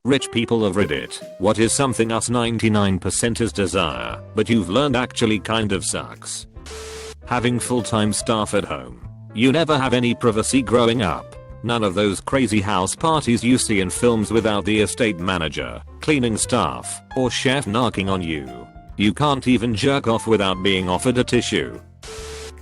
Rich people of Reddit, what is something us 99%ers desire, but you've learned actually kind of sucks? Having full-time staff at home. You never have any privacy growing up. None of those crazy house parties you see in films without the estate manager, cleaning staff, or chef knocking on you. You can't even jerk off without being offered a tissue.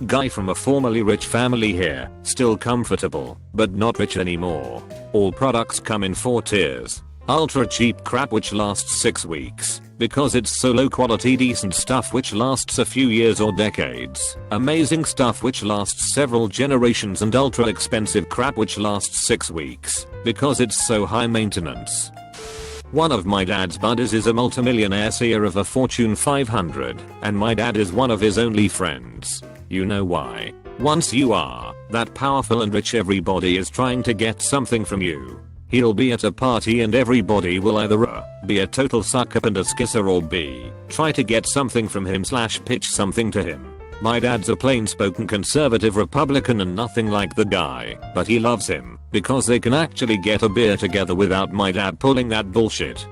Guy from a formerly rich family here, still comfortable, but not rich anymore. All products come in 4 tiers. Ultra cheap crap which lasts 6 weeks, because it's so low quality. Decent stuff which lasts a few years or decades. Amazing stuff which lasts several generations, and ultra expensive crap which lasts 6 weeks, because it's so high maintenance. One of my dad's buddies is a multimillionaire CEO of a Fortune 500, and my dad is one of his only friends. You know why? Once you are that powerful and rich, everybody is trying to get something from you. He'll be at a party and everybody will either A, be a total suck up and a skisser, or B, try to get something from him / pitch something to him. My dad's a plain-spoken conservative Republican and nothing like the guy, but he loves him because they can actually get a beer together without my dad pulling that bullshit.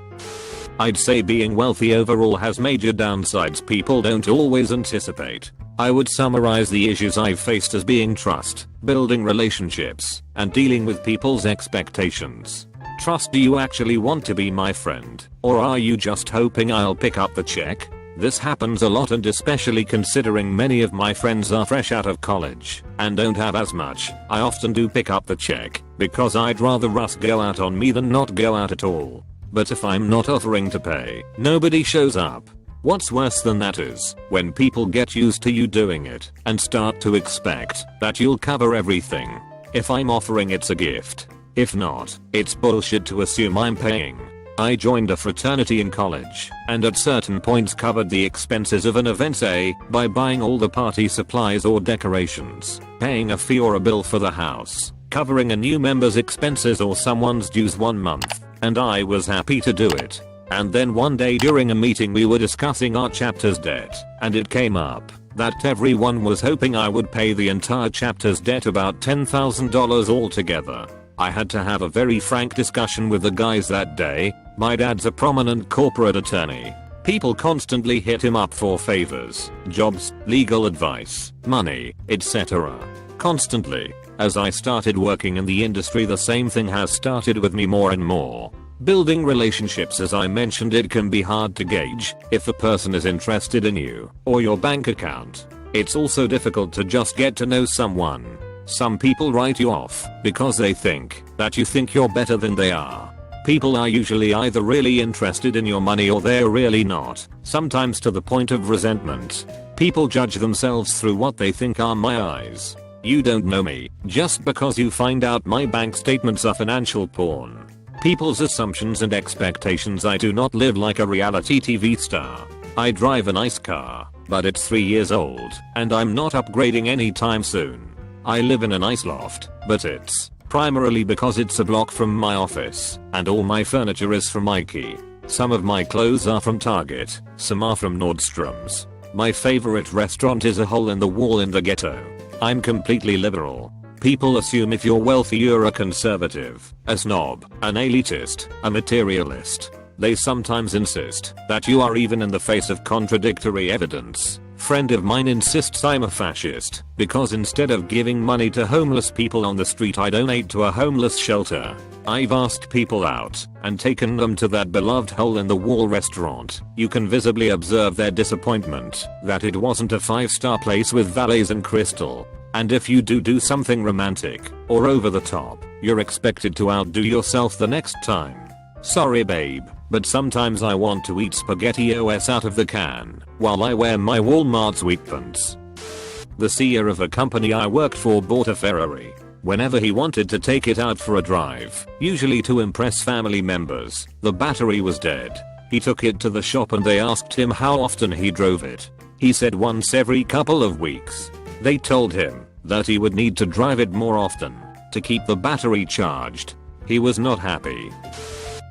I'd say being wealthy overall has major downsides people don't always anticipate. I would summarize the issues I've faced as being trust, building relationships, and dealing with people's expectations. Trust: do you actually want to be my friend, or are you just hoping I'll pick up the check? This happens a lot, and especially considering many of my friends are fresh out of college and don't have as much, I often do pick up the check, because I'd rather us go out on me than not go out at all. But if I'm not offering to pay, nobody shows up. What's worse than that is when people get used to you doing it and start to expect that you'll cover everything. If I'm offering, it's a gift. If not, it's bullshit to assume I'm paying. I joined a fraternity in college and at certain points covered the expenses of an event, say, by buying all the party supplies or decorations, paying a fee or a bill for the house, covering a new member's expenses or someone's dues 1 month, and I was happy to do it. And then one day during a meeting we were discussing our chapter's debt, and it came up that everyone was hoping I would pay the entire chapter's debt, about $10,000 altogether. I had to have a very frank discussion with the guys that day. My dad's a prominent corporate attorney. People constantly hit him up for favors, jobs, legal advice, money, etc. Constantly. As I started working in the industry, the same thing has started with me more and more. Building relationships, as I mentioned, it can be hard to gauge if a person is interested in you or your bank account. It's also difficult to just get to know someone. Some people write you off because they think that you think you're better than they are. People are usually either really interested in your money or they're really not, sometimes to the point of resentment. People judge themselves through what they think are my eyes. You don't know me just because you find out my bank statements are financial porn. People's assumptions and expectations. I do not live like a reality TV star. I drive a nice car, but it's 3 years old, and I'm not upgrading anytime soon. I live in a nice loft, but it's primarily because it's a block from my office, and all my furniture is from Ikea. Some of my clothes are from Target, some are from Nordstrom's. My favorite restaurant is a hole in the wall in the ghetto. I'm completely liberal. People assume if you're wealthy you're a conservative, a snob, an elitist, a materialist. They sometimes insist that you are, even in the face of contradictory evidence. Friend of mine insists I'm a fascist because instead of giving money to homeless people on the street I donate to a homeless shelter. I've asked people out and taken them to that beloved hole in the wall restaurant. You can visibly observe their disappointment that it wasn't a 5-star place with valets and crystal. And if you do something romantic or over the top, you're expected to outdo yourself the next time. Sorry babe, but sometimes I want to eat SpaghettiOs out of the can while I wear my Walmart sweatpants. The CEO of a company I worked for bought a Ferrari. Whenever he wanted to take it out for a drive, usually to impress family members, the battery was dead. He took it to the shop and they asked him how often he drove it. He said once every couple of weeks. They told him that he would need to drive it more often to keep the battery charged. He was not happy.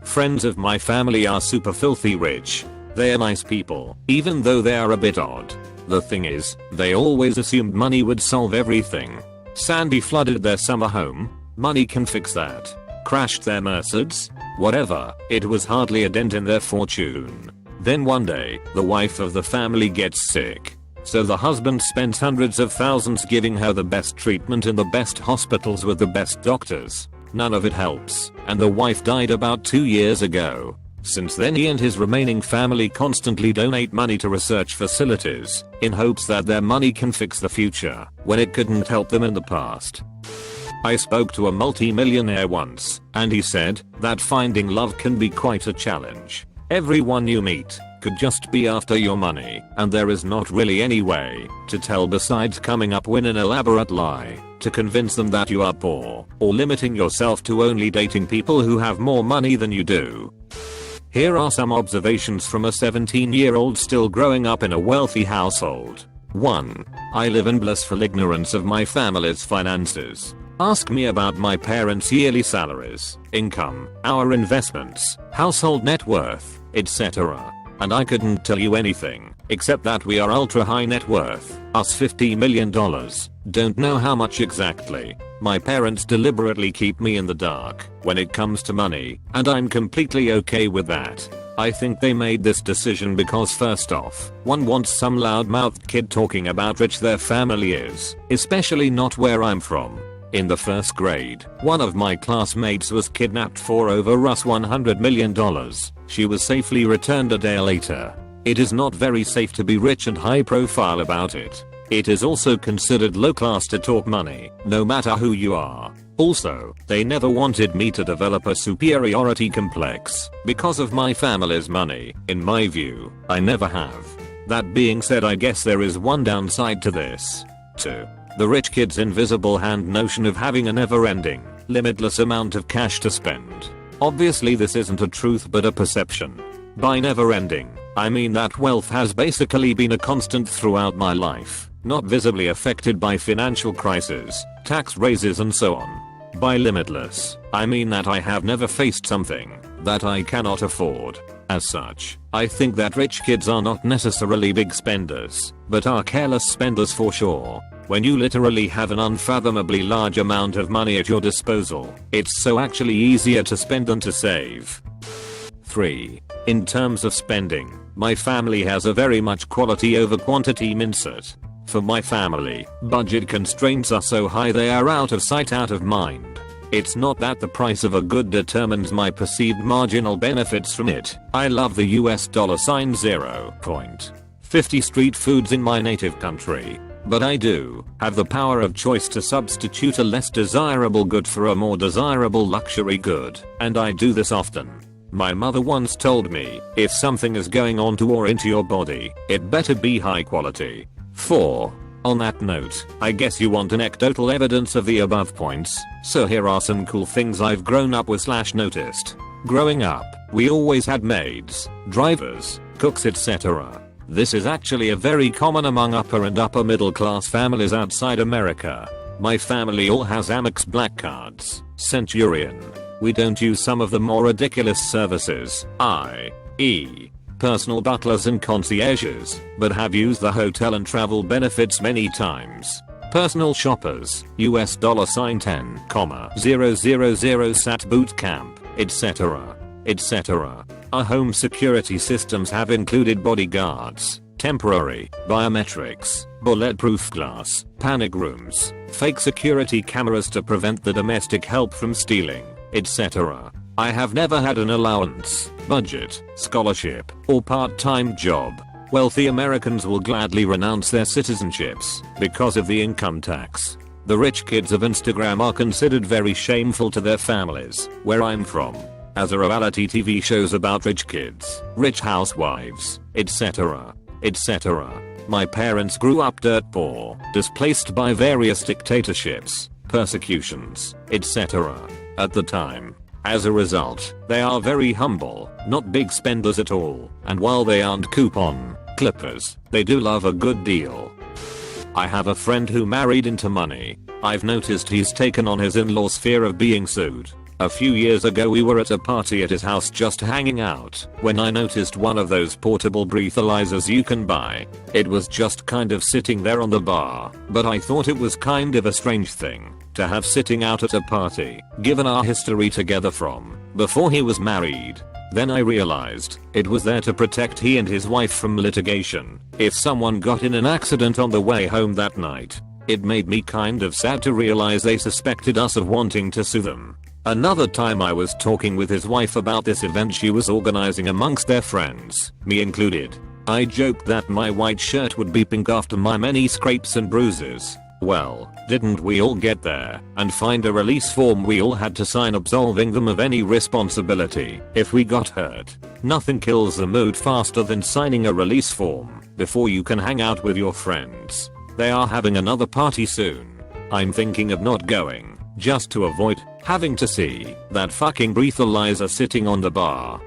Friends of my family are super filthy rich. They're nice people, even though they are a bit odd. The thing is, they always assumed money would solve everything. Sandy flooded their summer home. Money can fix that. Crashed their Mercedes. Whatever, it was hardly a dent in their fortune. Then one day, the wife of the family gets sick. So the husband spends hundreds of thousands giving her the best treatment in the best hospitals with the best doctors. None of it helps, and the wife died about 2 years ago. Since then he and his remaining family constantly donate money to research facilities, in hopes that their money can fix the future, when it couldn't help them in the past. I spoke to a multi-millionaire once, and he said that finding love can be quite a challenge. Everyone you meet could just be after your money, and there is not really any way to tell besides coming up with an elaborate lie to convince them that you are poor, or limiting yourself to only dating people who have more money than you do. Here are some observations from a 17-year-old still growing up in a wealthy household. 1. I live in blissful ignorance of my family's finances. Ask me about my parents' yearly salaries, income, our investments, household net worth, etc. And I couldn't tell you anything, except that we are ultra high net worth, us $50 million. Don't know how much exactly. My parents deliberately keep me in the dark when it comes to money, and I'm completely okay with that. I think they made this decision because first off, one wants some loud-mouthed kid talking about rich their family is, especially not where I'm from. In the first grade, one of my classmates was kidnapped for over $100 million. She was safely returned a day later. It is not very safe to be rich and high profile about it. It is also considered low class to talk money, no matter who you are. Also, they never wanted me to develop a superiority complex because of my family's money. In my view, I never have. That being said, I guess there is one downside to this. 2. The rich kid's invisible hand notion of having a never-ending, limitless amount of cash to spend. Obviously this isn't a truth but a perception. By never-ending, I mean that wealth has basically been a constant throughout my life, not visibly affected by financial crises, tax raises and so on. By limitless, I mean that I have never faced something that I cannot afford. As such, I think that rich kids are not necessarily big spenders, but are careless spenders for sure. When you literally have an unfathomably large amount of money at your disposal, it's so actually easier to spend than to save. 3. In terms of spending, my family has a very much quality over quantity mindset. For my family, budget constraints are so high they are out of sight out of mind. It's not that the price of a good determines my perceived marginal benefits from it. I love the $0.50 street foods in my native country. But I do have the power of choice to substitute a less desirable good for a more desirable luxury good, and I do this often. My mother once told me, if something is going onto or into your body, it better be high quality. 4. On that note, I guess you want anecdotal evidence of the above points, so here are some cool things I've grown up with / noticed. Growing up, we always had maids, drivers, cooks, etc. This is actually a very common among upper and upper middle class families outside America. My family all has Amex Black cards, Centurion. We don't use some of the more ridiculous services, i.e. personal butlers and concierges, but have used the hotel and travel benefits many times. Personal shoppers, $10,000 SAT boot camp, etc. etc. Our home security systems have included bodyguards, temporary, biometrics, bulletproof glass, panic rooms, fake security cameras to prevent the domestic help from stealing, etc. I have never had an allowance, budget, scholarship, or part-time job. Wealthy Americans will gladly renounce their citizenships because of the income tax. The rich kids of Instagram are considered very shameful to their families, where I'm from, as a reality TV shows about rich kids, rich housewives, etc. etc. My parents grew up dirt poor, displaced by various dictatorships, persecutions, etc. at the time. As a result, they are very humble, not big spenders at all, and while they aren't coupon clippers, they do love a good deal. I have a friend who married into money. I've noticed he's taken on his in-laws' fear of being sued. A few years ago we were at a party at his house just hanging out when I noticed one of those portable breathalyzers you can buy. It was just kind of sitting there on the bar, but I thought it was kind of a strange thing to have sitting out at a party, given our history together from before he was married. Then I realized it was there to protect he and his wife from litigation if someone got in an accident on the way home that night. It made me kind of sad to realize they suspected us of wanting to sue them. Another time I was talking with his wife about this event she was organizing amongst their friends, me included. I joked that my white shirt would be pink after my many scrapes and bruises. Well, didn't we all get there and find a release form we all had to sign absolving them of any responsibility if we got hurt? Nothing kills the mood faster than signing a release form before you can hang out with your friends. They are having another party soon. I'm thinking of not going, just to avoid having to see that fucking breathalyzer sitting on the bar.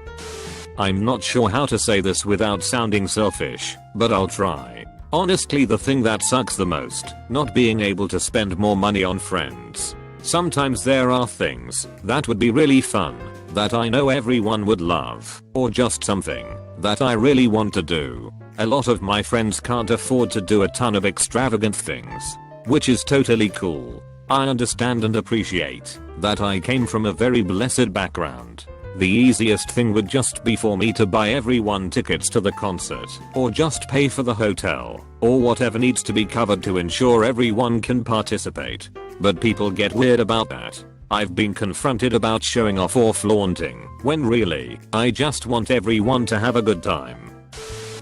I'm not sure how to say this without sounding selfish, but I'll try. Honestly, the thing that sucks the most, not being able to spend more money on friends. Sometimes there are things that would be really fun that I know everyone would love, or just something that I really want to do. A lot of my friends can't afford to do a ton of extravagant things, which is totally cool. I understand and appreciate that I came from a very blessed background. The easiest thing would just be for me to buy everyone tickets to the concert, or just pay for the hotel, or whatever needs to be covered to ensure everyone can participate. But people get weird about that. I've been confronted about showing off or flaunting, when really, I just want everyone to have a good time.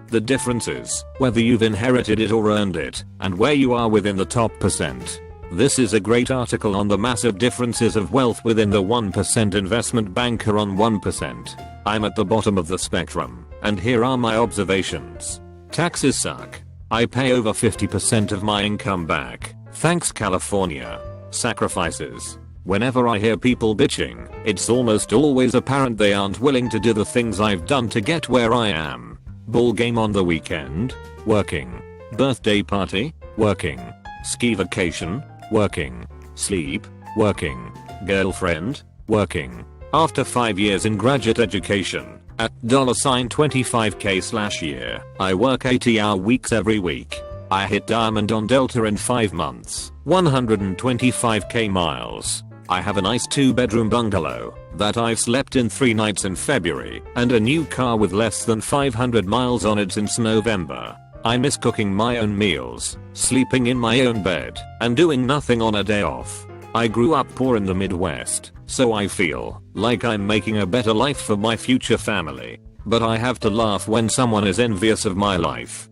The difference is whether you've inherited it or earned it, and where you are within the top percent. This is a great article on the massive differences of wealth within the 1% investment banker on 1%. I'm at the bottom of the spectrum, and here are my observations. Taxes suck. I pay over 50% of my income back. Thanks California. Sacrifices. Whenever I hear people bitching, it's almost always apparent they aren't willing to do the things I've done to get where I am. Ball game on the weekend? Working. Birthday party? Working. Ski vacation? Working. Sleep? Working. Girlfriend? Working. After 5 years in graduate education, at $25k/year, I work 80-hour weeks every week. I hit diamond on Delta in 5 months, 125k miles. I have a nice 2-bedroom bungalow that I've slept in 3 nights in February, and a new car with less than 500 miles on it since November. I miss cooking my own meals, sleeping in my own bed, and doing nothing on a day off. I grew up poor in the Midwest, so I feel like I'm making a better life for my future family. But I have to laugh when someone is envious of my life.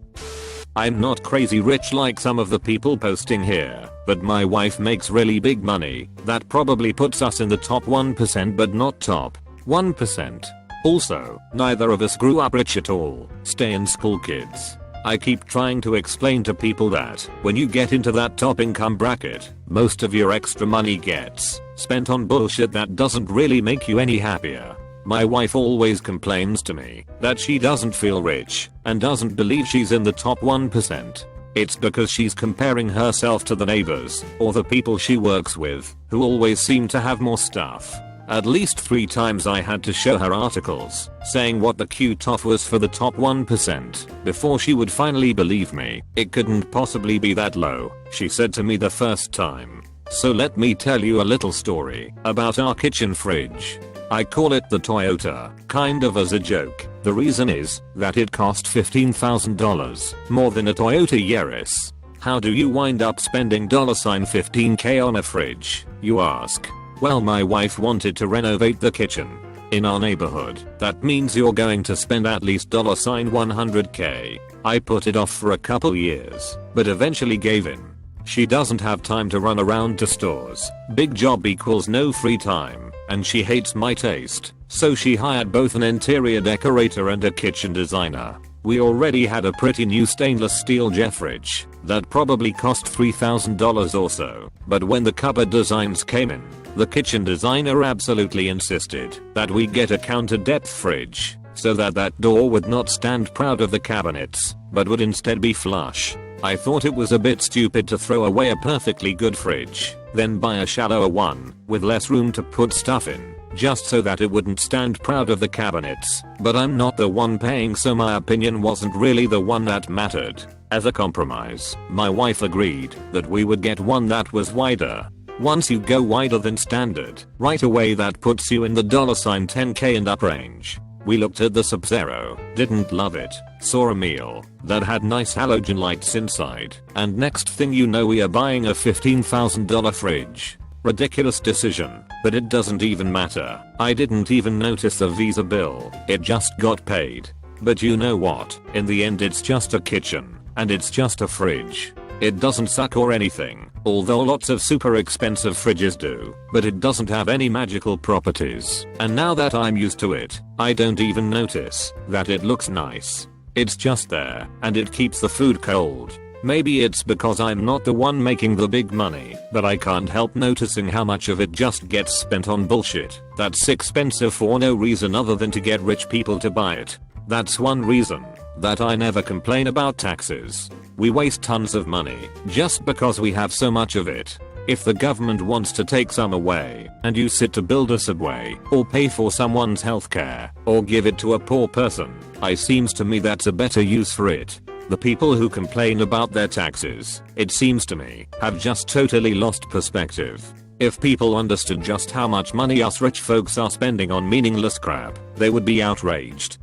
I'm not crazy rich like some of the people posting here, but my wife makes really big money that probably puts us in the top 1% but not top 1%. Also, neither of us grew up rich at all, stay-in-school kids. I keep trying to explain to people that when you get into that top income bracket, most of your extra money gets spent on bullshit that doesn't really make you any happier. My wife always complains to me that she doesn't feel rich and doesn't believe she's in the top 1%. It's because she's comparing herself to the neighbors or the people she works with, who always seem to have more stuff. At least 3 times I had to show her articles saying what the cutoff was for the top 1% before she would finally believe me. It couldn't possibly be that low, she said to me the first time. So let me tell you a little story about our kitchen fridge. I call it the Toyota, kind of as a joke. The reason is that it cost $15,000 more than a Toyota Yaris. How do you wind up spending $15k on a fridge, you ask? Well, my wife wanted to renovate the kitchen. In our neighborhood, that means you're going to spend at least $100k. I put it off for a couple years, but eventually gave in. She doesn't have time to run around to stores. Big job equals no free time, and she hates my taste, so she hired both an interior decorator and a kitchen designer. We already had a pretty new stainless steel Jeff fridge that probably cost $3,000 or so, but when the cupboard designs came in, the kitchen designer absolutely insisted that we get a counter-depth fridge so that door would not stand proud of the cabinets, but would instead be flush. I thought it was a bit stupid to throw away a perfectly good fridge then buy a shallower one with less room to put stuff in, just so that it wouldn't stand proud of the cabinets. But I'm not the one paying, so my opinion wasn't really the one that mattered. As a compromise, my wife agreed that we would get one that was wider. Once you go wider than standard, right away that puts you in the $10K and up range. We looked at the Sub-Zero, didn't love it, saw a meal that had nice halogen lights inside, and next thing you know we are buying a $15,000 fridge. Ridiculous decision, but it doesn't even matter. I didn't even notice the Visa bill, it just got paid. But you know what, in the end it's just a kitchen, and it's just a fridge. It doesn't suck or anything, although lots of super expensive fridges do, but it doesn't have any magical properties. And now that I'm used to it, I don't even notice that it looks nice. It's just there, and it keeps the food cold. Maybe it's because I'm not the one making the big money, but I can't help noticing how much of it just gets spent on bullshit that's expensive for no reason other than to get rich people to buy it. That's one reason that I never complain about taxes. We waste tons of money just because we have so much of it. If the government wants to take some away and use it to build a subway or pay for someone's healthcare or give it to a poor person, it seems to me that's a better use for it. The people who complain about their taxes, it seems to me, have just totally lost perspective. If people understood just how much money us rich folks are spending on meaningless crap, they would be outraged.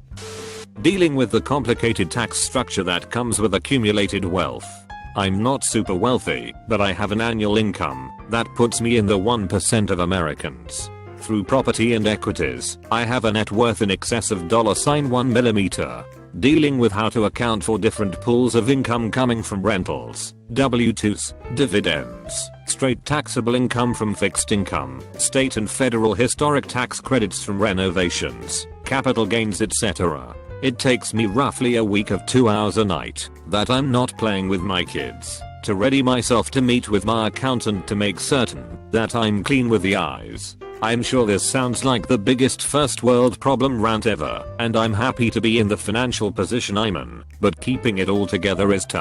Dealing with the complicated tax structure that comes with accumulated wealth. I'm not super wealthy, but I have an annual income that puts me in the 1% of Americans. Through property and equities, I have a net worth in excess of $1mm. Dealing with how to account for different pools of income coming from rentals, W-2s, dividends, straight taxable income from fixed income, state and federal historic tax credits from renovations, capital gains, etc. It takes me roughly a week of 2 hours a night that I'm not playing with my kids to ready myself to meet with my accountant to make certain that I'm clean with the eyes. I'm sure this sounds like the biggest first world problem rant ever, and I'm happy to be in the financial position I'm in, but keeping it all together is tough.